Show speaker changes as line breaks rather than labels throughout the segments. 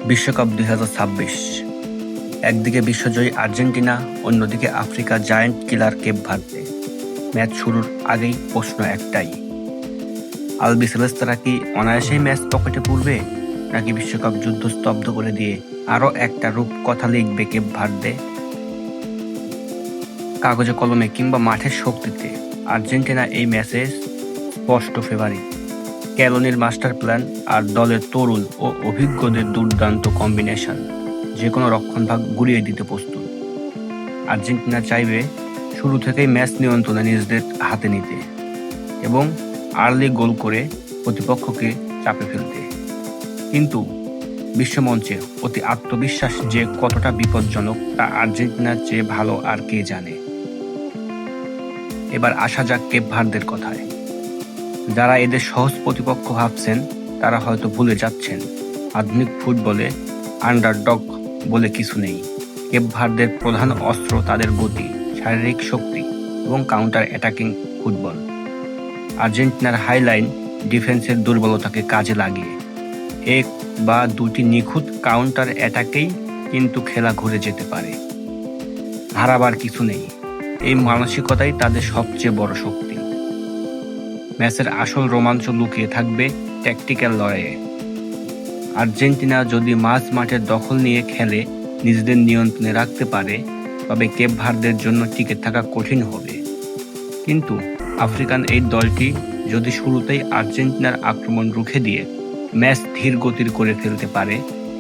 বিশ্বকাপ ২০২৬। একদিকে বিশ্বজয়ী আর্জেন্টিনা, অন্যদিকে আফ্রিকার giant killer Cape Verde. Match শুরুর আগেই প্রশ্ন একটাই, আলবিসেলেস্তারা কি অনায়াসেই ম্যাচ পকেটে পুরবে, নাকি বিশ্বকাপ যুদ্ধ স্তব্ধ করে দিয়ে আরও একটা রূপকথা লিখবে কেপ ভার্দে? কাগজে কলমে কিংবা মাঠের শক্তিতে আর্জেন্টিনা এই ম্যাচে স্পষ্ট ফেভারিট। ক্যালোনির মাস্টার প্ল্যান আর দলের তরুণ ও অভিজ্ঞদের দুর্দান্ত কম্বিনেশন যে কোনো রক্ষণভাগ গুড়িয়ে দিতে প্রস্তুত। আর্জেন্টিনা চাইবে শুরু থেকেই ম্যাচ নিয়ন্ত্রণে নিজেদের হাতে নিতে এবং আর্লি গোল করে প্রতিপক্ষকে চাপে ফেলতে। কিন্তু বিশ্বমঞ্চে অতি আত্মবিশ্বাস যে কতটা বিপজ্জনক তা আর্জেন্টিনার চেয়ে ভালো আর কে জানে। এবার আসা যাক কেপ ভার্দের কথায়। যারা এদের সহজ প্রতিপক্ষ ভাবছেন তারা হয়তো ভুলে যাচ্ছেন আধুনিক ফুটবলে আন্ডারডগ বলে কিছু নেই। কেপ ভার্দের প্রধান অস্ত্র তাদের গতি, শারীরিক শক্তি এবং কাউন্টার অ্যাটাকিং ফুটবল। আর্জেন্টিনার হাইলাইন ডিফেন্সের দুর্বলতাকে কাজে লাগিয়ে এক বা দুটি নিখুঁত কাউন্টার অ্যাটাকেই কিন্তু খেলা ঘুরে যেতে পারে। হারাবার কিছু নেই, এই মানসিকতাই তাদের সবচেয়ে বড় শক্তি। ম্যাচের আসল রোমাঞ্চ লুকিয়ে থাকবে ট্যাকটিক্যাল লড়াইয়ে। আর্জেন্টিনা যদি মাঝ মাঠের দখল নিয়ে খেলে নিজেদের নিয়ন্ত্রণে রাখতে পারে, তবে কেপ ভার্দের জন্য টিকে থাকা কঠিন হবে। কিন্তু আফ্রিকান এই দলটি যদি শুরুতেই আর্জেন্টিনার আক্রমণ রুখে দিয়ে ম্যাচ ধীর গতির করে ফেলতে পারে,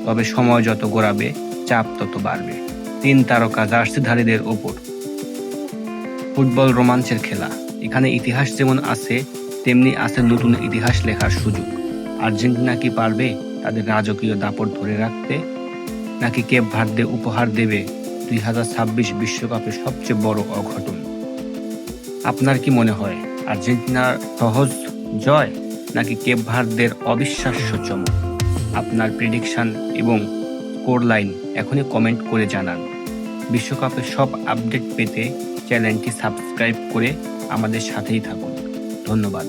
তবে সময় যত গড়াবে চাপ তত বাড়বে তিন তারকা জার্সিধারীদের ওপর। ফুটবল রোমাঞ্চের খেলা, এখানে ইতিহাস যেমন আছে তেমনি আছে নতুন ইতিহাস লেখার সুযোগ। আর্জেন্টিনা কি পারবে তাদের রাজকীয় দাপট ধরে রাখতে, নাকি কেপ ভার্দে উপহার দেবে ২০২৬ বিশ্বকাপের সবচেয়ে বড় অঘটন? আপনার কি মনে হয় আর্জেন্টিনার সহজ জয়, নাকি কেপ ভার্দের অবিশ্বাস্য চমক? আপনার প্রেডিকশন এবং স্কোর লাইন এখনই কমেন্ট করে জানান। বিশ্বকাপের সব আপডেট পেতে চ্যানেলটি সাবস্ক্রাইব করে আমাদের সাথেই থাকুন। ধন্যবাদ।